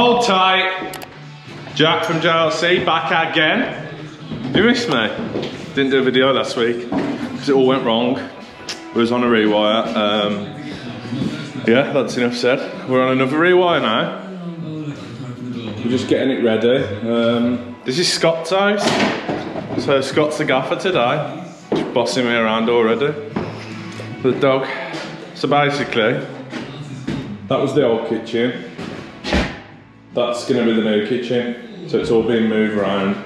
Hold tight. Jack from JRC back again. You missed me. Didn't do a video last week because it all went wrong. We was on a rewire. Yeah, that's enough said. We're on another rewire now. We're just getting it ready. This is Scott's house. So Scott's the gaffer today. Just bossing me around already. The dog. So basically, that was the old kitchen. That's going to be the new kitchen. So it's all been moved around.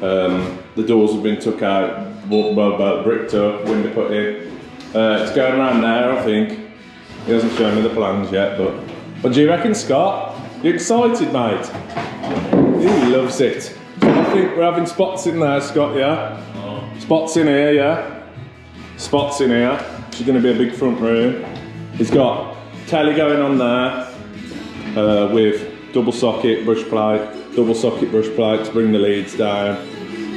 The doors have been took out, bricked up, window put in. It's going around there, I think. He hasn't shown me the plans yet, but what do you reckon, Scott? You excited, mate? He loves it. I think we're having spots in there, Scott, yeah? Spots in here, yeah? Spots in here. It's going to be a big front room. He's got telly going on there with double socket brush plate to bring the leads down.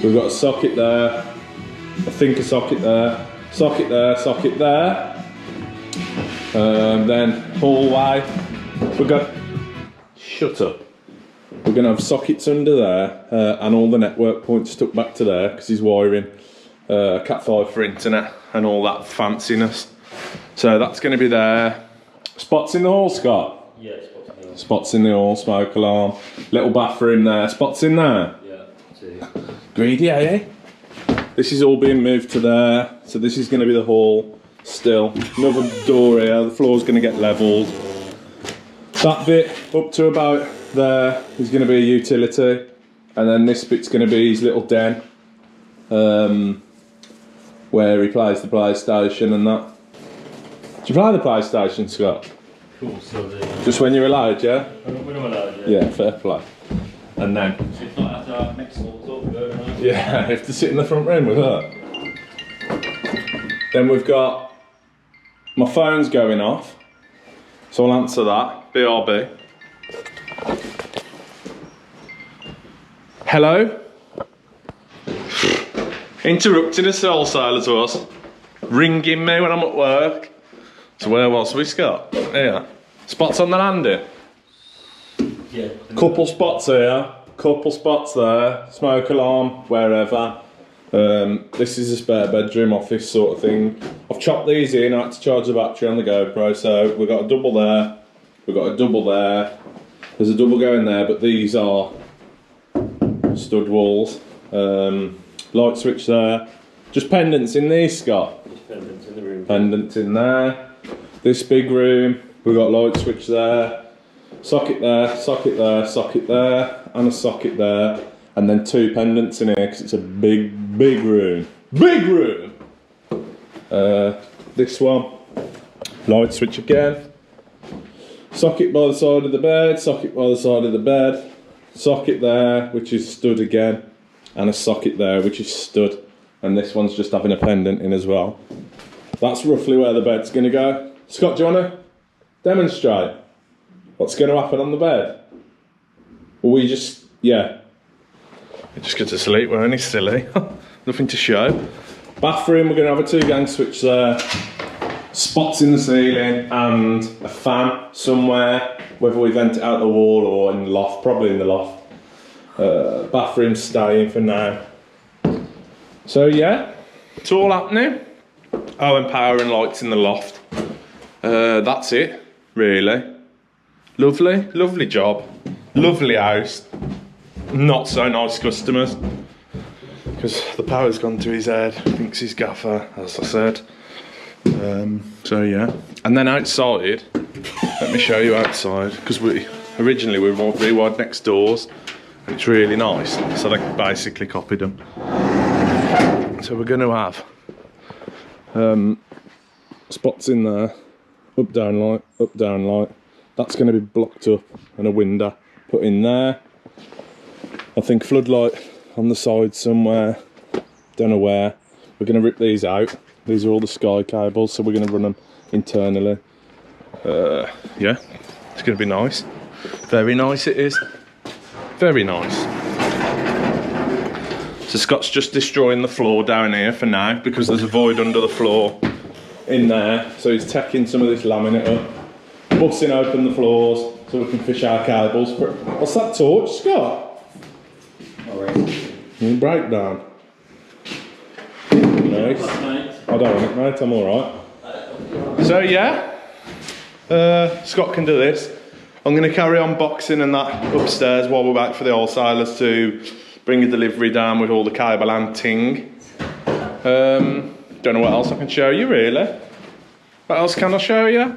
We've got a socket there, I think a socket there, socket there, socket there. Then hallway. We've got, shut up. We're going to have sockets under there and all the network points stuck back to there because he's wiring Cat5 for internet and all that fanciness. So that's going to be there. Spots in the hall, Scott? Yeah, spots in the hall. Spots in the hall, smoke alarm. Little bathroom there. Spots in there? Yeah, see. Greedy, eh? This is all being moved to there. So this is going to be the hall still. Another door here. The floor's going to get levelled. That bit up to about there is going to be a utility. And then this bit's going to be his little den. Where he plays the PlayStation and that. Do you play the PlayStation, Scott? Cool, so just when you're allowed, yeah? When I'm allowed, yeah. Yeah, fair play. And then... So it's not after our next door, right? Yeah, you have to sit in the front room with her. Then we've got... My phone's going off. So I'll answer that. BRB. Hello? Interrupting us wholesale to us. Ringing me when I'm at work. So where was we, Scott? Here. Spots on the landing? Yeah. Couple spots here, couple spots there, smoke alarm, wherever. This is a spare bedroom office sort of thing. I've chopped these in, I had to charge the battery on the GoPro, so we've got a double there, we've got a double there. There's a double going there, but these are stud walls. Light switch there. Just pendants in these, Scott? Just pendants in the room. Pendants in there. This big room, we've got light switch there, socket there, socket there, socket there, and a socket there, and then two pendants in here because it's a big room. Big room! This one, light switch again, socket by the side of the bed, socket by the side of the bed, socket there, which is stud again, and a socket there, which is stud, and this one's just having a pendant in as well. That's roughly where the bed's going to go. Scott, do you want to demonstrate what's going to happen on the bed? Or we just, yeah. We just go to sleep, we're only silly. Nothing to show. Bathroom, we're going to have a 2-gang switch there. Spots in the ceiling and a fan somewhere. Whether we vent it out the wall or in the loft, probably in the loft. Bathroom staying for now. So yeah, it's all happening. Oh, and power and lights in the loft. That's it, really. Lovely, lovely job. Lovely house. Not so nice customers. Because the power's gone to his head. Thinks he's gaffer, as I said. So yeah. And then outside, let me show you outside. Because originally we were rewired next doors. It's really nice. So they basically copied them. So we're going to have spots in there. Up, down light, up, down light. That's going to be blocked up and a window put in there. I think floodlight on the side somewhere. Don't know where. We're going to rip these out. These are all the Sky cables, so we're going to run them internally. Yeah, it's going to be nice. Very nice it is. Very nice. So Scott's just destroying the floor down here for now because there's a void under the floor in there. So he's tacking some of this laminate up, bussing open the floors. So so we can fish our cables. What's that torch, Scott? Breakdown. Nice. I don't want it, mate, I'm alright. So yeah, Scott can do this. I'm going to carry on boxing and that upstairs while we wait for the wholesalers to bring a delivery down with all the cable and ting. Don't know what else I can show you really. What else can I show you?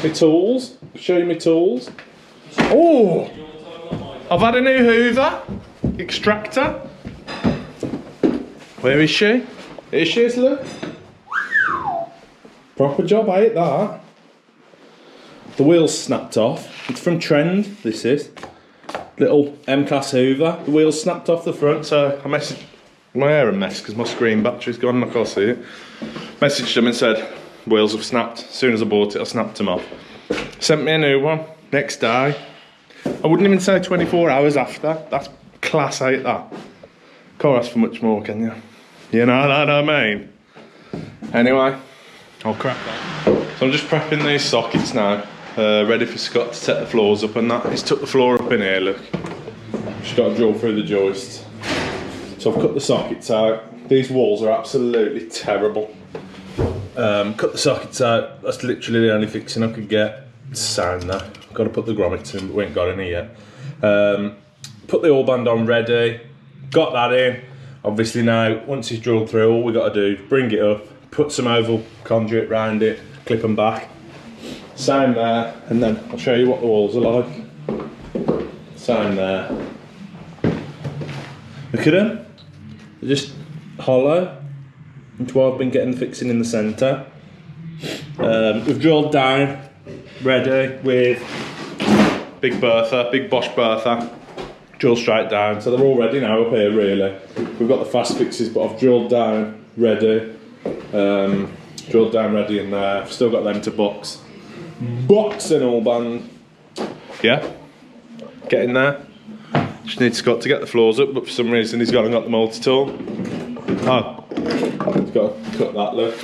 My tools. Show you my tools. Oh! I've had a new Hoover extractor. Where is she? Here she is, look. Proper job, I hate that. The wheel's snapped off. It's from Trend, this is. Little M-Class Hoover. The wheel's snapped off the front, so I messaged... My hair a mess because my screen battery's gone and I can't see it. Messaged them and said, wheels have snapped. As soon as I bought it, I snapped them off. Sent me a new one, next day. I wouldn't even say 24 hours after. That's class, I hate that. Can't ask for much more, can you? You know what I mean? Anyway, I'll crack that. So I'm just prepping these sockets now. Ready for Scott to set the floors up and that. He's took the floor up in here, look. Just got to drill through the joists. So I've cut the sockets out. These walls are absolutely terrible. Cut the sockets out. That's literally the only fixing I could get. It's sound now. Got to put the grommets in, but we ain't got any yet. Put the all band on ready. Got that in. Obviously now, once it's drilled through, all we got to do, bring it up, put some oval conduit round it, clip them back. Sound there, and then I'll show you what the walls are like. Sound there. Look at them. They're just hollow. That's why I've been getting the fixing in the centre. We've drilled down, ready with big Bertha, big Bosch Bertha. Drill straight down, so they're all ready now up here really. We've got the fast fixes, but I've drilled down, ready. Drilled down, ready in there. I've still got them to box. Box and all band. Yeah, get in there. Just need Scott to get the floors up, but for some reason he's gone and got the multi-tool. Oh, he's got to cut that, look.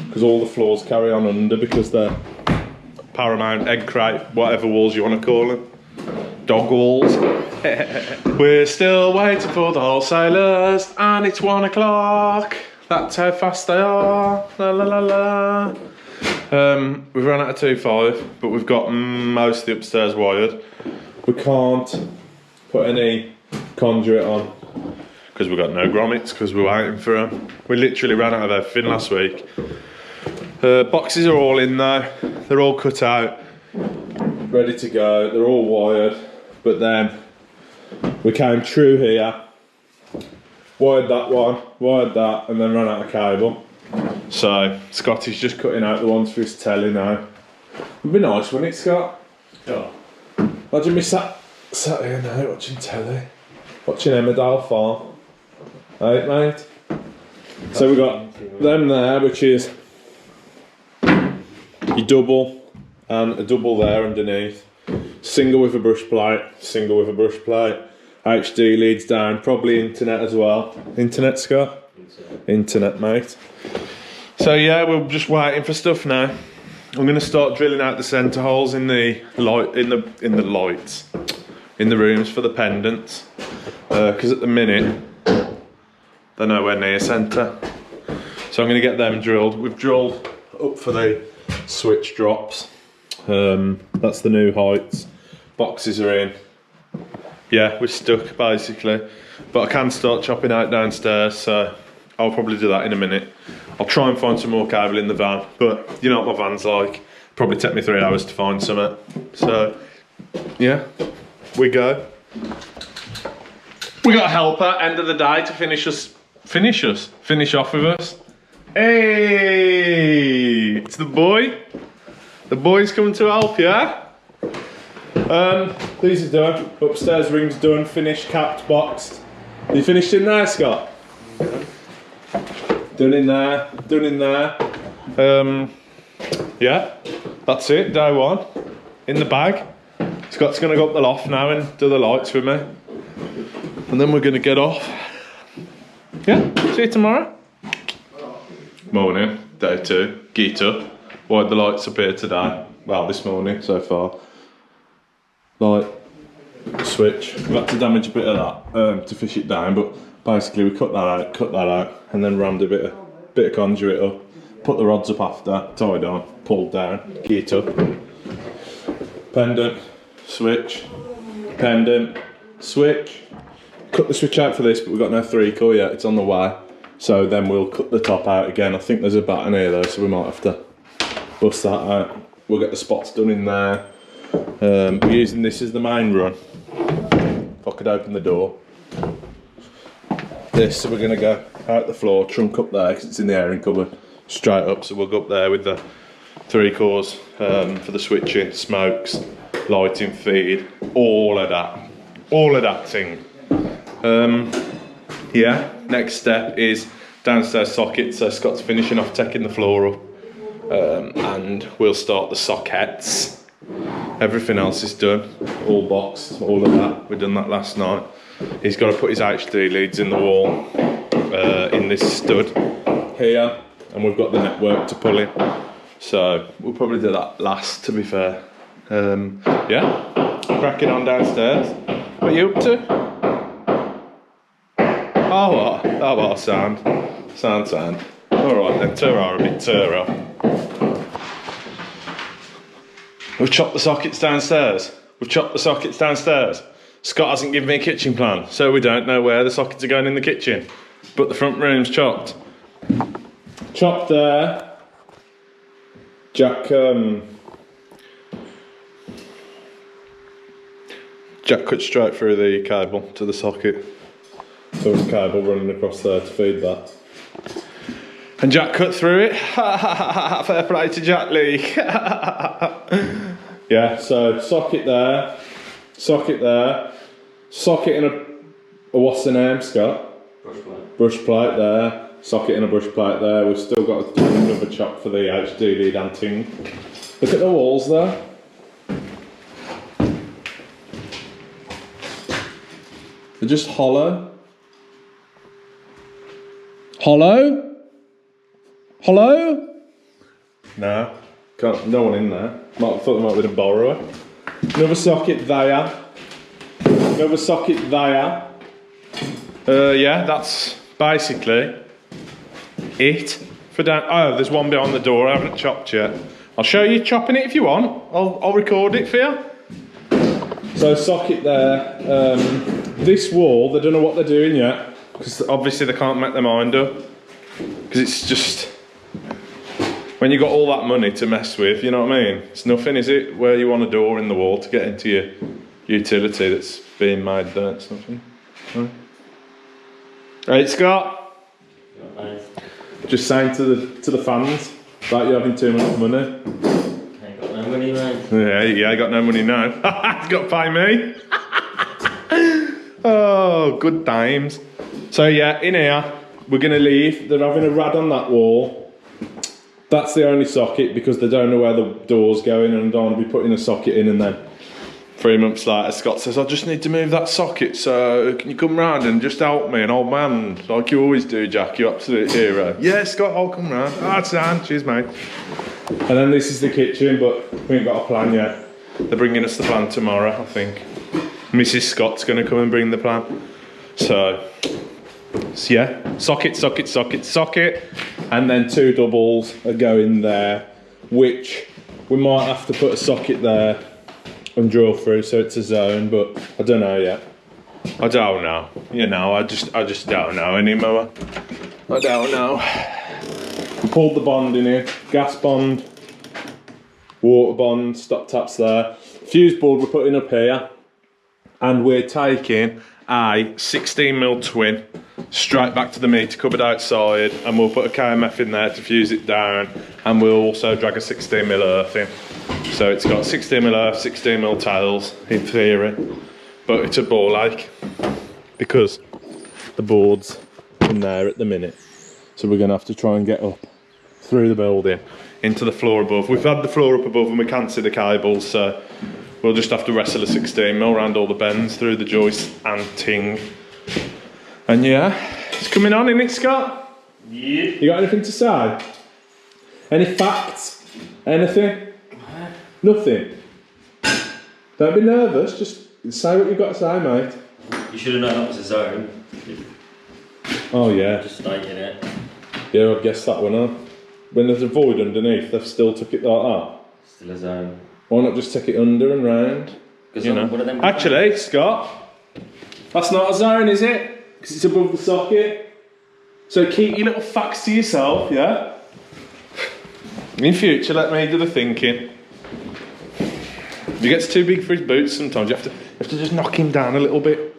Because all the floors carry on under because they're Paramount, egg crate, whatever walls you want to call them. Dog walls. We're still waiting for the wholesalers and it's 1 o'clock. That's how fast they are. La la la la. We've run out of 2.5, but we've got most of the upstairs wired. We can't put any conduit on because we've got no grommets because we're waiting for them. We literally ran out of everything last week. Boxes are all in now. They're all cut out, ready to go. They're all wired. But then we came through here, wired that one, wired that, and then ran out of cable. So Scotty's just cutting out the ones for his telly now. It'd be nice, wouldn't it, Scott? Yeah. Imagine me sat here now watching telly, watching Emmerdale Farm. Right, mate? So we got them there, which is your double and a double there underneath. Single with a brush plate, single with a brush plate. HD leads down, probably internet as well. Internet, Scott? Internet, mate. So yeah, we're just waiting for stuff now. I'm going to start drilling out the centre holes in the light, in the rooms for the pendants, because at the minute they're nowhere near centre. So I'm going to get them drilled. We've drilled up for the switch drops. That's the new heights. Boxes are in. Yeah, we're stuck basically, but I can start chopping out downstairs, so I'll probably do that in a minute. I'll try and find some more cable in the van, but you know what my van's like. Probably take me 3 hours to find some. So yeah, we go. We got a helper end of the day to finish off with us. Hey, it's the boy. The boy's coming to help, yeah? These are done. Upstairs room's done, finished, capped, boxed. You finished in there, Scott? Done in there, done in there. Yeah, that's it, day one. In the bag. Scott's gonna go up the loft now and do the lights with me. And then we're gonna get off. Yeah, see you tomorrow. Morning, day two, get up. Wired the lights up here today. Well, this morning so far. light switch. We've had to damage a bit of that to fish it down, but basically we cut that out, and then rammed a bit of conduit up, put the rods up after, tied on, pulled down, geared up. Pendant, switch, pendant, switch. Cut the switch out for this, but we've got no 3-core yet, it's on the way. So then we'll cut the top out again. I think there's a batten here though, so we might have to bust that out. We'll get the spots done in there. We're using this as the main run. If I could open the door. So we're gonna go out the floor, trunk up there, because it's in the airing cupboard, straight up. So we'll go up there with the 3 cores for the switching, smokes, lighting, feed, all of that thing. Yeah, next step is downstairs socket. So Scott's finishing off taking the floor up, and we'll start the sockets. Everything else is done, all boxed, all of that. We've done that last night. He's got to put his HD leads in the wall, in this stud here, and we've got the network to pull in. So we'll probably do that last, to be fair. Yeah, cracking on downstairs. What are you up to? Oh, what? Sound. Alright then, Turo a bit, Turo. We've chopped the sockets downstairs. Scott hasn't given me a kitchen plan, so we don't know where the sockets are going in the kitchen. But the front room's chopped. Chopped there. Jack cut straight through the cable to the socket. So there's a cable running across there to feed that. And Jack cut through it. Fair play to Jack Lee. Yeah, so socket there, socket in a what's the name, Scott? Brush plate there, socket in a brush plate there. We've still got to do another chop for the HD lead and ting. Look at the walls there. They're just hollow. Hollow? No, no one in there. Thought there might be a borrower. Another socket there. Yeah, that's basically it for down. Oh, there's one behind the door I haven't chopped yet. I'll show you chopping it if you want. I'll record it for you. So socket there. This wall, they don't know what they're doing yet, because obviously they can't make their mind up. Because it's just, when you got all that money to mess with, you know what I mean? It's nothing, is it? Where you want a door in the wall to get into your utility that's being made there, it's nothing. Right, Scott? Nice. Just saying to the fans about you having too much money. I ain't got no money, mate. Yeah, I got no money now. He's got to pay me. Oh, good times. So yeah, in here, we're going to leave. They're having a rad on that wall. That's the only socket, because they don't know where the door's going, and don't want to be putting a socket in, and then 3 months later Scott says, I just need to move that socket, so can you come round and just help me, an old man, like you always do, Jack, you absolute hero. Yeah, Scott, I'll come round. Ah, it's down, cheers mate. And then this is the kitchen, but we ain't got a plan yet. They're bringing us the plan tomorrow, I think. Mrs. Scott's going to come and bring the plan. So yeah, socket. And then 2 doubles are going there, which we might have to put a socket there and drill through so it's a zone, but I don't know yet. I don't know. You know, I just don't know anymore. I don't know. We pulled the bond in here, gas bond, water bond, stop taps there. Fuse board we're putting up here, and we're taking a 16mm twin straight back to the meter cupboard outside, and we'll put a KMF in there to fuse it down, and we'll also drag a 16mm earth in. So it's got 16mm earth, 16mm tails in theory, but it's a ball ache because the board's in there at the minute. So we're going to have to try and get up through the building into the floor above. We've had the floor up above and we can't see the cables, so we'll just have to wrestle a 16mm around all the bends through the joist and ting. And yeah, it's coming on, isn't it, Scott? Yeah. You got anything to say? Any facts? Anything? Nothing? Don't be nervous, just say what you've got to say, mate. You should have known that was a zone. Oh yeah. Just stating it. Yeah, I guess that one, huh? When there's a void underneath, they've still took it like that. Still a zone. Why not just take it under and round? You know. One of them Actually, Scott, that's not a zone, is it? Because it's above the socket. So keep your little facts to yourself, yeah? In future, let me do the thinking. If he gets too big for his boots, sometimes you have to just knock him down a little bit.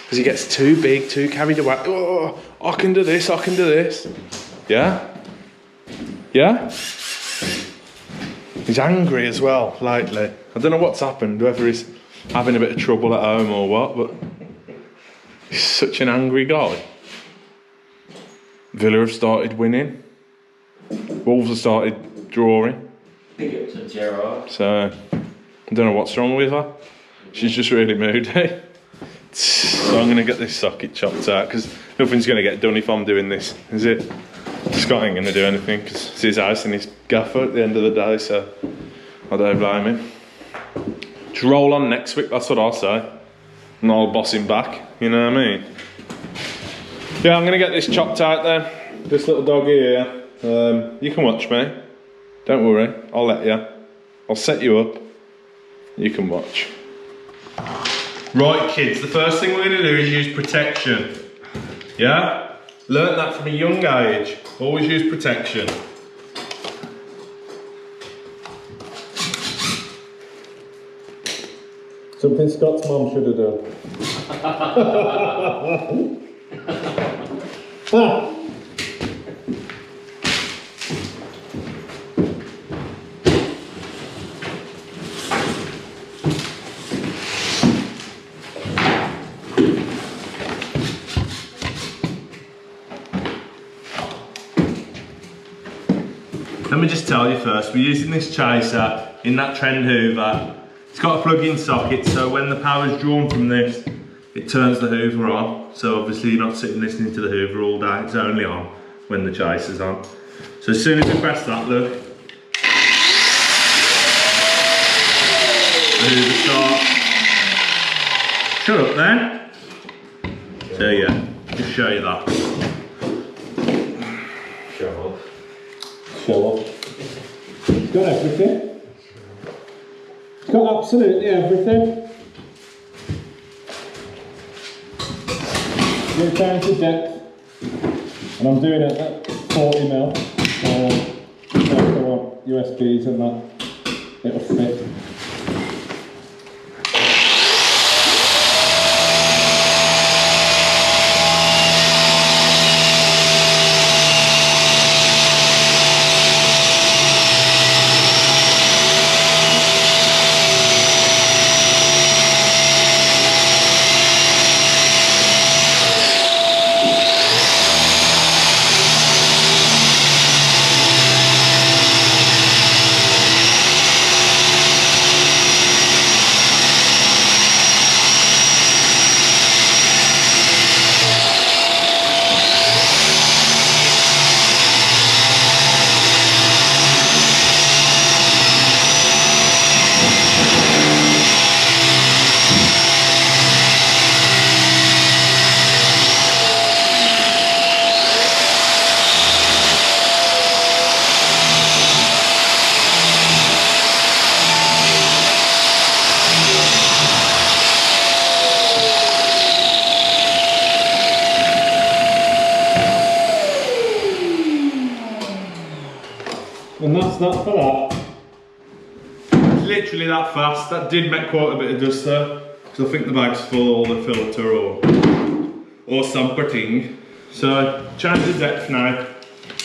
Because he gets too big, too carried away. Oh, I can do this, I can do this. Yeah? Yeah? He's angry as well, lately. I don't know what's happened, whether he's having a bit of trouble at home or what, but he's such an angry guy. Villa have started winning. Wolves have started drawing. Big up to JRC. So, I don't know what's wrong with her. She's just really moody. So I'm going to get this socket chopped out because nothing's going to get done if I'm doing this, is it? Scott ain't going to do anything because it's his house and his gaffer at the end of the day, so I don't blame him. Just roll on next week, that's what I'll say. And I'll boss him back, you know what I mean? Yeah, I'm going to get this chopped out then. This little doggy here. You can watch me. Don't worry, I'll let you. I'll set you up. You can watch. Right, kids, the first thing we're going to do is use protection. Yeah? Learned that from a young age. Always use protection. Something Scott's mum should have done. Let me just tell you first, we're using this chaser in that trend hoover. It's got a plug-in socket, so when the power's drawn from this, it turns the hoover on. So obviously you're not sitting listening to the hoover all day, it's only on when the chaser's on. So as soon as we press that, look, the hoover starts. Shut up then. So yeah, just show you that. Show off. Show off. It's got everything. It's got absolutely everything. We're down to depth, and I'm doing it at 40mm. So if I want USBs and that, it'll fit. And that's that for that. It's literally that fast. That did make quite a bit of dust though, because I think the bag's full of the filter or something. So change the depth now,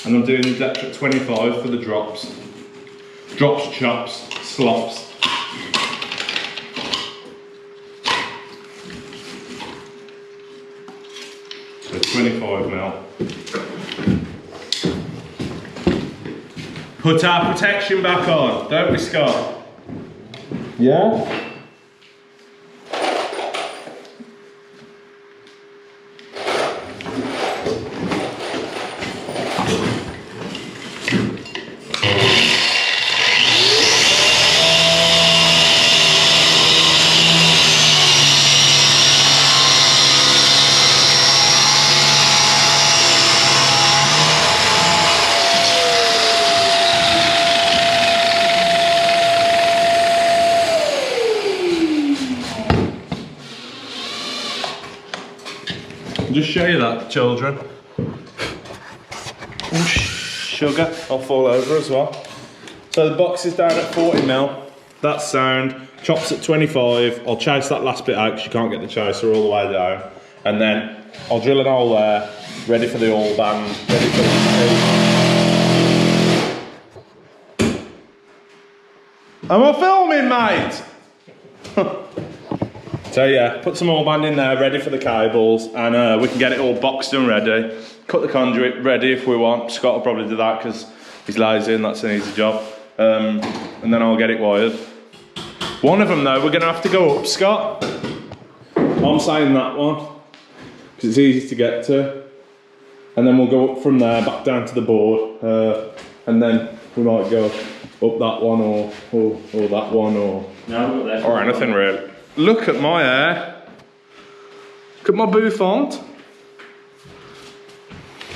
and I'm doing the depth at 25 for the drops. Drops, chops, slops. So 25mm. Put our protection back on, don't we, Scott? Yeah? Just show you that, children. Oh, sugar, I'll fall over as well. So the box is down at 40mm. That's sound. Chops at 25. I'll chase that last bit out because you can't get the chaser all the way down. And then I'll drill an hole there, ready for the oil band, ready for the Am I filming, mate? So yeah, put some oil band in there, ready for the cables, and we can get it all boxed and ready. Cut the conduit ready if we want. Scott will probably do that because he's lazy and that's an easy job. And then I'll get it wired. One of them though, we're gonna have to go up, Scott. I'm saying that one, because it's easy to get to. And then we'll go up from there, back down to the board, and then we might go up that one or that one or anything really. Look at my hair. Look at my bouffant.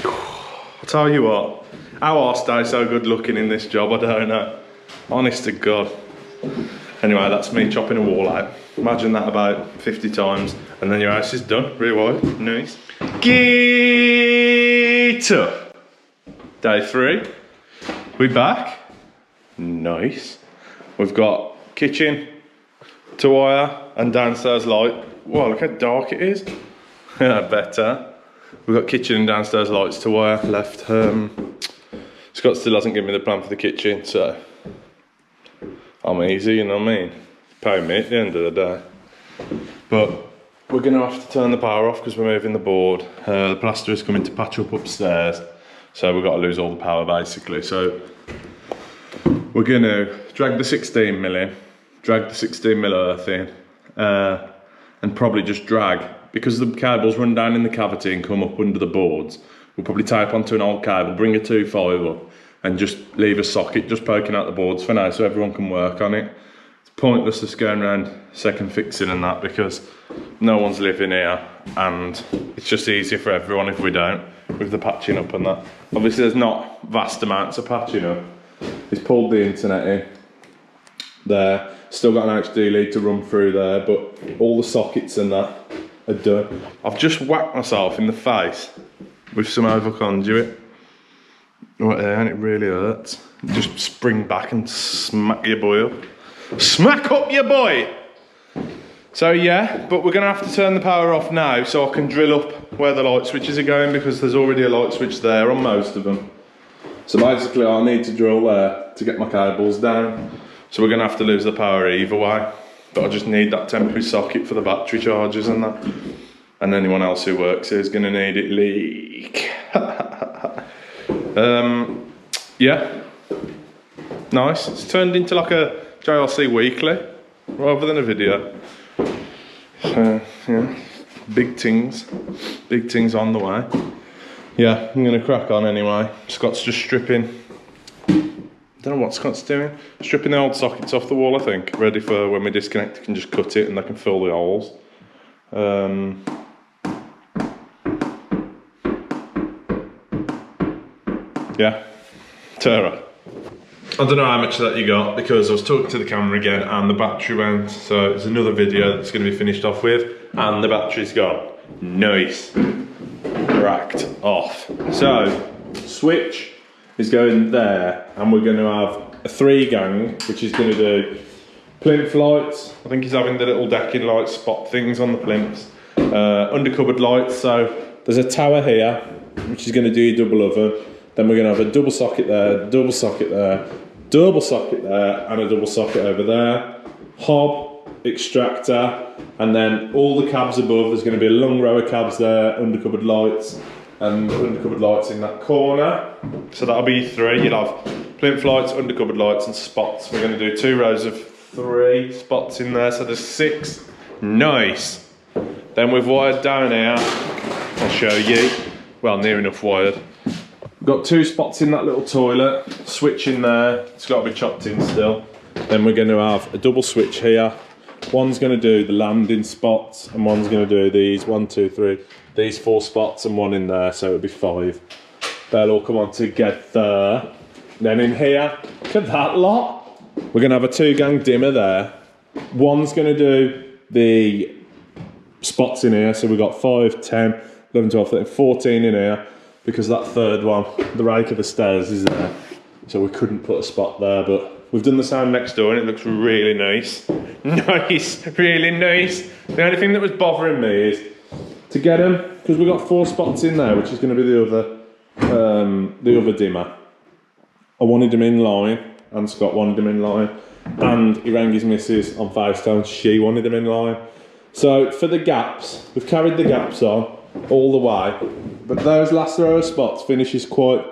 I'll tell you what, how I stay so good looking in this job, I don't know. Honest to God. Anyway, that's me chopping a wall out. Imagine that about 50 times and then your house is done. Rewire, nice. Get up. Day 3. We back. Nice. We've got kitchen to wire and downstairs light. Wow, look how dark it is. Yeah, better. We've got kitchen and downstairs lights to wire left. Scott still hasn't given me the plan for the kitchen, so I'm easy, you know what I mean? Pay me at the end of the day. But we're gonna have to turn the power off because we're moving the board. The plaster is coming to patch up upstairs, so we've got to lose all the power basically. So we're gonna drag the 16mm in, drag the 16mm earth in, and probably just drag, because the cables run down in the cavity and come up under the boards. We'll probably tape onto an old cable, bring a 2.5 up, and just leave a socket just poking out the boards for now so everyone can work on it. It's pointless just going around second fixing and that because no one's living here and it's just easier for everyone if we don't, with the patching up and that. Obviously there's not vast amounts of patching up. He's pulled the internet in there, still got an HD lead to run through there, but all the sockets and that are done. I've just whacked myself in the face with some over conduit right there and it really hurts. Just spring back and smack your boy up. Smack up your boy! So yeah, but we're gonna have to turn the power off now so I can drill up where the light switches are going because there's already a light switch there on most of them. So basically I need to drill there to get my cables down. So we're gonna have to lose the power either way. But I just need that temporary socket for the battery chargers and that. And anyone else who works here is gonna need it leak. Yeah, nice. It's turned into like a JRC weekly rather than a video. Yeah, big things on the way. Yeah, I'm gonna crack on anyway. Scott's just stripping. Don't know what Scott's doing. Stripping the old sockets off the wall, I think. Ready for when we disconnect, you can just cut it and they can fill the holes. Yeah, Tara. I don't know how much of that you got because I was talking to the camera again and the battery went. So it's another video that's going to be finished off with and the battery's gone. Nice. Cracked off. So, switch is going there and we're going to have a 3-gang which is going to do plinth lights. I think he's having the little decking light spot things on the plinths. Undercupboard lights, so there's a tower here which is going to do your double oven. Then we're going to have a double socket there, double socket there, double socket there, and a double socket over there. Hob, extractor, and then all the cabs above. There's going to be a long row of cabs there, undercupboard lights, and undercupboard lights in that corner. So that'll be 3. You'll have plinth lights, undercupboard lights, and spots. We're going to do 2 rows of 3 spots in there, so there's 6. Nice. Then we've wired down here. I'll show you. Well, near enough wired. We've got 2 spots in that little toilet, switch in there, it's got to be chopped in still. Then we're going to have a double switch here. One's going to do the landing spots and one's going to do these 1, 2, 3, these 4 spots and 1 in there, so it'll be 5. They'll all come on together. Then in here, look at that lot. We're going to have a 2-gang dimmer there. One's going to do the spots in here, so we've got 5, 10, 11, 12, 13, 14 in here because that third one, the rake of the stairs is there. So we couldn't put a spot there, but we've done the sound next door and it looks really nice. Nice, really nice. The only thing that was bothering me is to get them, because we've got 4 spots in there, which is going to be the other dimmer. I wanted them in line, and Scott wanted them in line, and he rang his missus on FaceTime, she wanted them in line. So for the gaps, we've carried the gaps on all the way, but those last row of spots finishes quite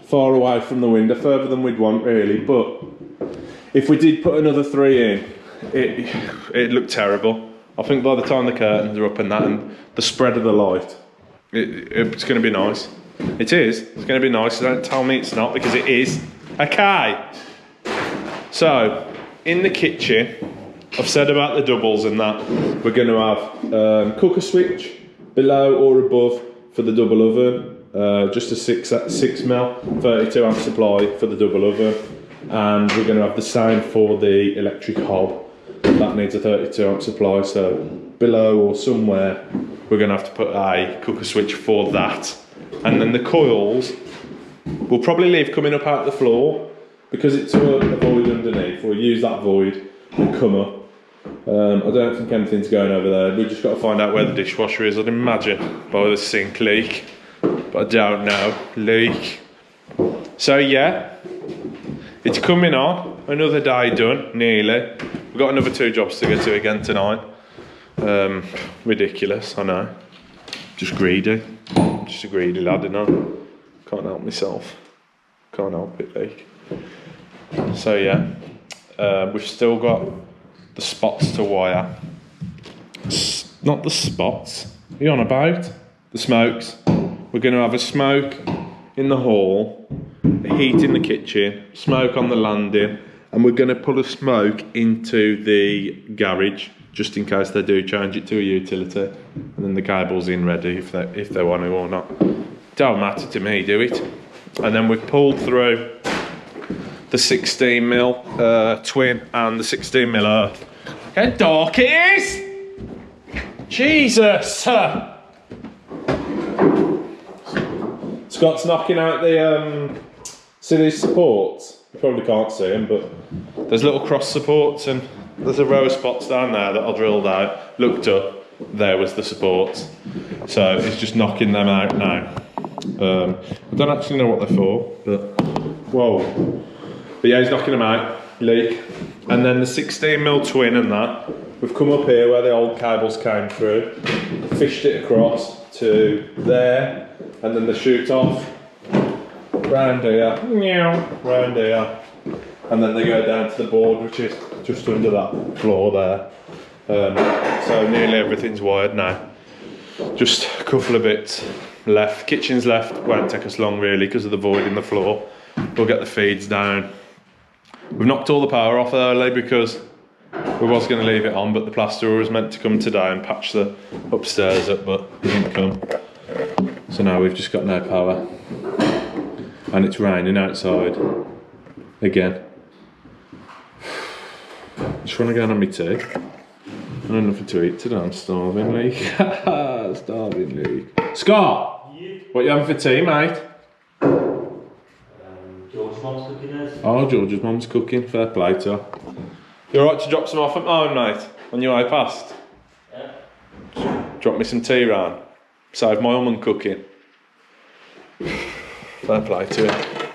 far away from the window, further than we'd want really, but if we did put another 3 in, it looked terrible. I think by the time the curtains are up and that, and the spread of the light, it's going to be nice. It is, it's going to be nice, so don't tell me it's not, because it is. Okay, so in the kitchen, I've said about the doubles and that, we're going to have cooker switch below or above for the double oven, just a 6mm 32 amp supply for the double oven, and we're going to have the same for the electric hob. That needs a 32 amp supply, so below or somewhere we're going to have to put a cooker switch for that. And then the coils we'll probably leave coming up out the floor, because it's a void underneath. We'll use that void and come up. I don't think anything's going over there. We've just got to find out where the dishwasher is. I'd imagine by the sink leak, but I don't know. Leak. So yeah, it's coming on. Another day done, nearly. We've got another 2 jobs to get to again tonight. Ridiculous, I know. Just greedy. Just a greedy lad, you know. Can't help myself. Can't help it, like. So yeah, we've still got the spots to wire. Not the spots. What are you on about? The smokes. We're going to have a smoke in the hall, heat in the kitchen, smoke on the landing, and we're going to put a smoke into the garage just in case they do change it to a utility, and then the cable's in ready if they want to or not. Don't matter to me, do it. And then we've pulled through the 16mm twin and the 16mm earth. How dark it is! Jesus! Scott's knocking out the see these supports. You probably can't see them, but there's little cross supports, and there's a row of spots down there that I drilled out. Looked up, there was the supports. So it's just knocking them out now. I don't actually know what they're for, but whoa. But yeah, he's knocking them out. Leak. And then the 16mm twin and that, we've come up here where the old cables came through, fished it across to there, and then the shoot off round here, round here, and then they go down to the board, which is just under that floor there. So nearly everything's wired now. Just a couple of bits left. Kitchen's left, won't take us long really because of the void in the floor. We'll get the feeds down. We've knocked all the power off early because we was going to leave it on, but the plasterer was meant to come today and patch the upstairs up, but he didn't come. So now we've just got no power. And it's raining outside again. Just want to go and have my tea. I don't know nothing to eat today, I'm starving, Luke. Starving, Luke. Scott! Yeah. What you having for tea, mate? George's mum's cooking us. Oh, George's mum's cooking, fair play to her. You alright to drop some off at home, mate? On your way past? Yeah. Drop me some tea round. Save my mum cooking. Fair play to it.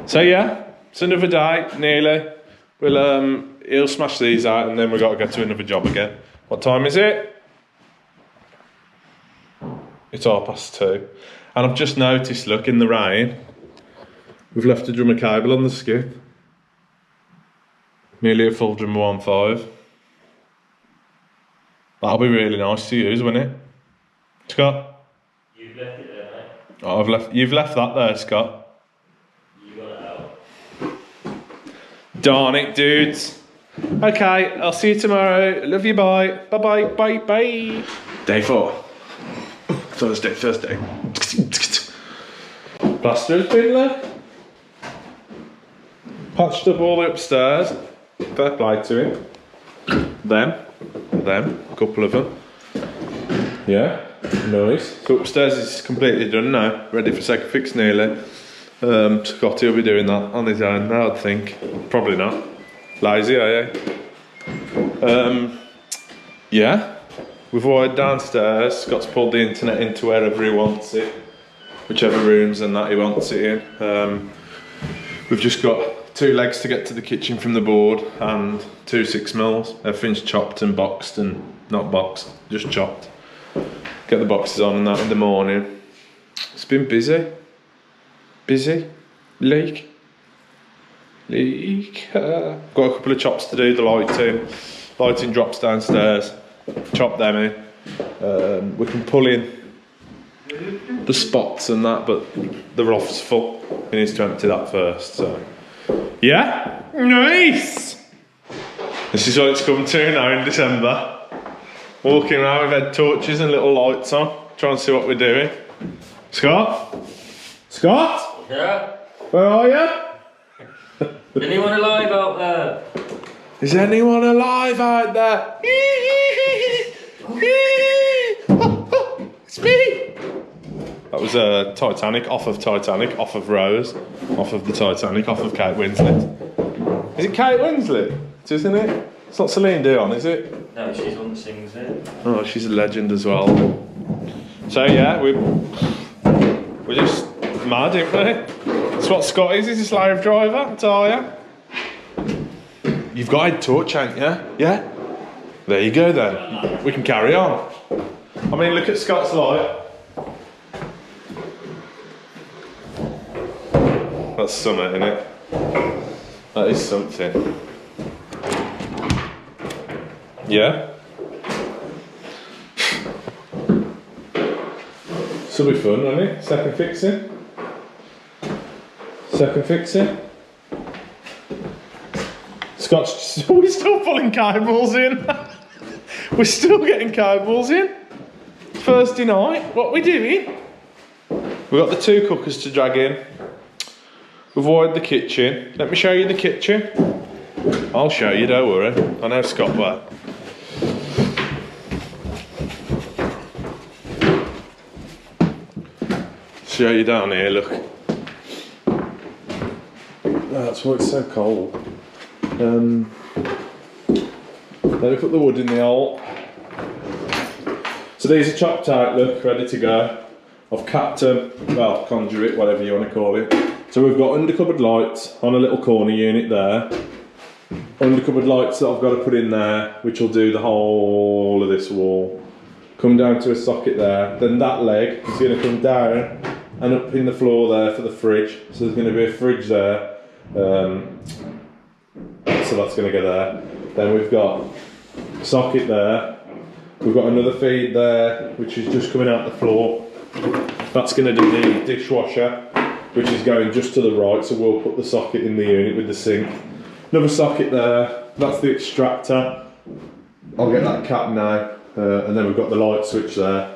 So yeah, it's another day, nearly. He'll smash these out and then we've got to go to another job again. What time is it? It's 2:30. And I've just noticed, look, in the rain, we've left a drum of cable on the skip. Nearly a full drum of 1.5. That'll be really nice to use, won't it? Scott? You've left it there, mate. Oh, you've left that there, Scott. You got it out. Darn it, dudes. Okay, I'll see you tomorrow. Love you, bye. Bye-bye, bye-bye. Day 4. Thursday. Plaster's been left. Patched up all the upstairs. Fair play to him. Them, a couple of them. Yeah, nice. So upstairs is completely done now, ready for second fix nearly. Scotty will be doing that on his own now, I think. Probably not. Lazy, are you? Yeah, we've wired downstairs. Scott's pulled the internet into wherever he wants it, whichever rooms and that he wants it in. We've just got 2 legs to get to the kitchen from the board and 2 6mm. Everything's chopped and boxed, and not boxed, just chopped. Get the boxes on and that in the morning. It's been busy. Busy. Leak. Got a couple of chops to do, the lighting drops downstairs. Chop them in. We can pull in the spots and that, but the loft's full. We need to empty that first, so. Yeah? Nice! This is what it's come to now in December. Walking around with head torches and little lights on, trying to see what we're doing. Scott? Scott? Yeah? Where are you? Anyone alive out there? Is anyone alive out there? It's me! That was Titanic, off of Rose, off of the Titanic, off of Kate Winslet. Is it Kate Winslet? Isn't it? It's not Celine Dion, is it? No, she's one that sings it. Oh, she's a legend as well. So yeah, we're just mad, aren't we? That's what Scott is, he's a slave driver, I tell ya. You've got a torch, ain't you? Yeah? There you go then. We can carry on. I mean, look at Scott's light. That's something, isn't it? That is something. Yeah? This will be fun, won't it? Second fixing. Second fixing. Scott's we're still pulling cables in. We're still getting cables in. Thursday night. What are we doing? We've got the 2 cookers to drag in. We've wired the kitchen. Let me show you the kitchen. I'll show you, don't worry. I know Scott well. Show you down here, look. That's why it's so cold. Let me put the wood in the hole. So these are chopped out, look, ready to go. I've capped them, well, conduit, whatever you want to call it. So we've got undercupboard lights on a little corner unit there. Undercupboard lights that I've got to put in there, which will do the whole of this wall. Come down to a socket there. Then that leg is going to come down and up in the floor there for the fridge. So there's going to be a fridge there. So that's going to go there. Then we've got a socket there. We've got another feed there, which is just coming out the floor. That's going to do the dishwasher, which is going just to the right, so we'll put the socket in the unit with the sink. Another socket there, that's the extractor. I'll get that cap now, and then we've got the light switch there.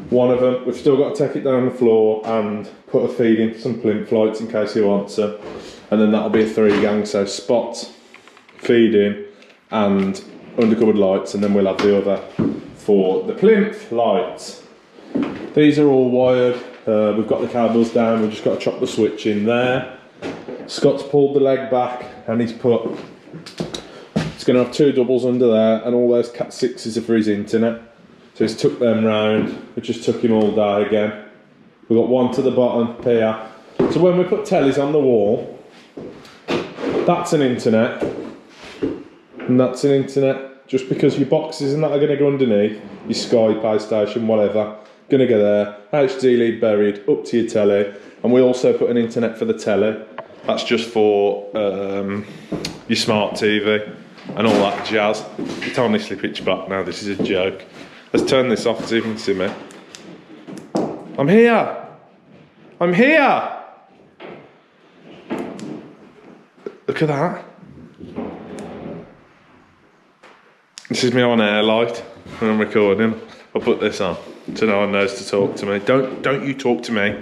One of them, we've still got to take it down the floor and put a feed in some plinth lights in case he wants them. And then that'll be a 3-gang, so spot, feed in, and undercupboard lights, and then we'll have the other for the plinth lights. These are all wired. We've got the cables down, we've just got to chop the switch in there. Scott's pulled the leg back and he's put, it's going to have 2 doubles under there, and all those Cat 6s are for his internet. So he's took them round, we just took him all down again. We've got one to the bottom here. So when we put tellies on the wall, that's an internet, and that's an internet. Just because your boxes and that are going to go underneath, your Sky, PlayStation, whatever, going to go there. HD lead buried, up to your telly. And we also put an internet for the telly. That's just for your smart TV and all that jazz. It's honestly pitch black now, this is a joke. Let's turn this off so you can see me. I'm here! I'm here! Look at that. This is me on air light when I'm recording. I'll put this on so no one knows to talk to me. Don't you talk to me.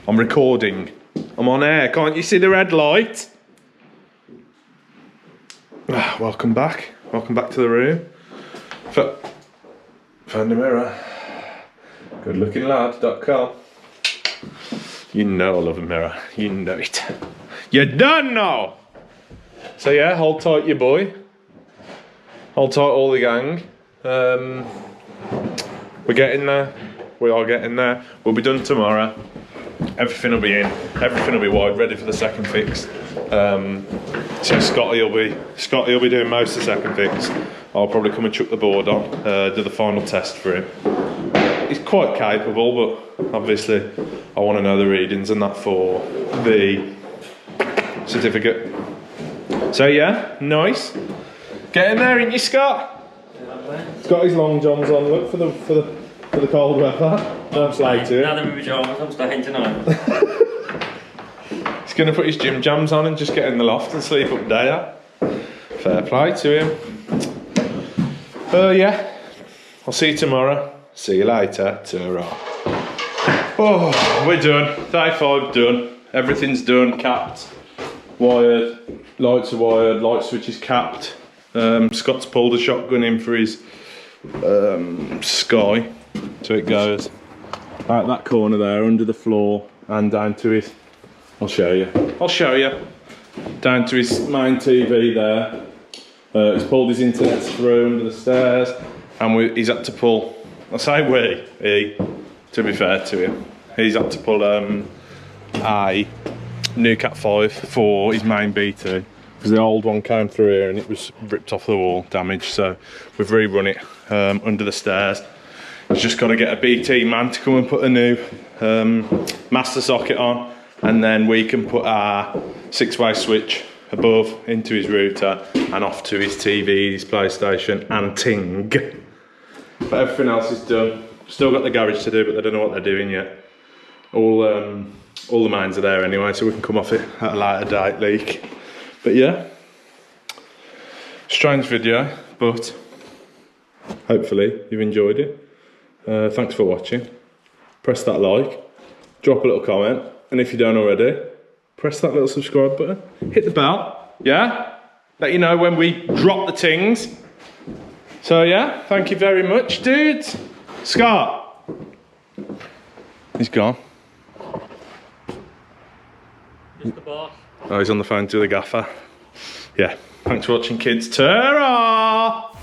I'm recording. I'm on air. Can't you see the red light? Welcome back. Welcome back to the room. Found a mirror. Goodlookinglad.com. You know I love a mirror. You know it. You don't know! So yeah, hold tight your boy. Hold tight all the gang. We're getting there. We are getting there. We'll be done tomorrow. Everything will be in. Everything will be wide, ready for the second fix. So Scotty will be doing most of the second fix. I'll probably come and chuck the board on, do the final test for him. He's quite capable, but obviously I want to know the readings and that for the certificate. So yeah, nice. Get in there, ain't you, Scott? He's got his long johns on. Look for the cold weather. Don't slide to it. Now they're in pyjamas, I'm staying tonight. He's going to put his gym jams on and just get in the loft and sleep up there. Fair play to him. Yeah, I'll see you tomorrow. See you later. Ta-ra. Oh, we're done. Day 5 done. Everything's done. Capped, wired, lights are wired, light switch is capped. Scott's pulled a shotgun in for his Sky, so it goes out that corner there, under the floor, and down to his. I'll show you. Down to his main TV there. He's pulled his internet through under the stairs, and he's had to pull. I say he. To be fair to him, he's had to pull a new Cat 5 for his main BT. Because the old one came through here and it was ripped off the wall, damaged, so we've rerun it under the stairs. He's just got to get a BT man to come and put a new master socket on, and then we can put our 6-way switch above into his router and off to his TV, his PlayStation and ting. But everything else is done. Still got the garage to do, but they don't know what they're doing yet. All the mains are there anyway, so we can come off it at a later date, leak. But yeah, strange video, but hopefully you've enjoyed it. Thanks for watching. Press that like, drop a little comment, and if you don't already, press that little subscribe button, hit the bell, yeah? Let you know when we drop the tings. So yeah, thank you very much, dudes. Scott, he's gone. Just the boss. Oh, he's on the phone to the gaffer. Yeah, thanks for watching, kids. Ta-ra!